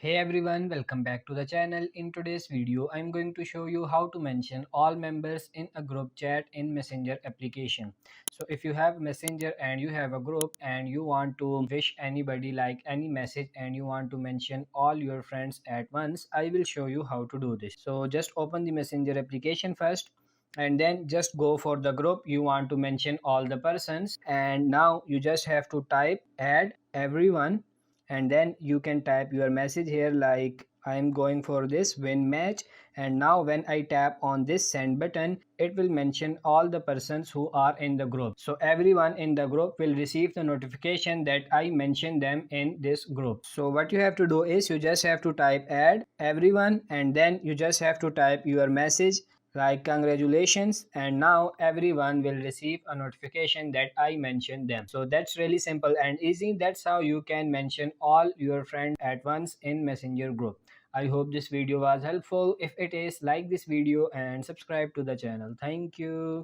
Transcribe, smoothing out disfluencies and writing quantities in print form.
Hey everyone, welcome back to the channel. In today's video, I'm going to show you how to mention all members in a group chat in Messenger application. So if you have Messenger and you have a group and you want to wish anybody like any message and you want to mention all your friends at once, I will show you how to do this. So just open the Messenger application first and then just go for the group you want to mention all the persons, and now you just have to type add everyone, and then you can type your message here like I'm going for this win match. And now when I tap on this send button, it will mention all the persons who are in the group, so everyone in the group will receive the notification that I mentioned them in this group. So what you have to do is you just have to type add everyone, and then you just have to type your message like congratulations, and now everyone will receive a notification that I mentioned them. So that's really simple and easy. That's how you can mention all your friends at once in Messenger group. I hope this video was helpful. If it is, like this video and subscribe to the channel. Thank you.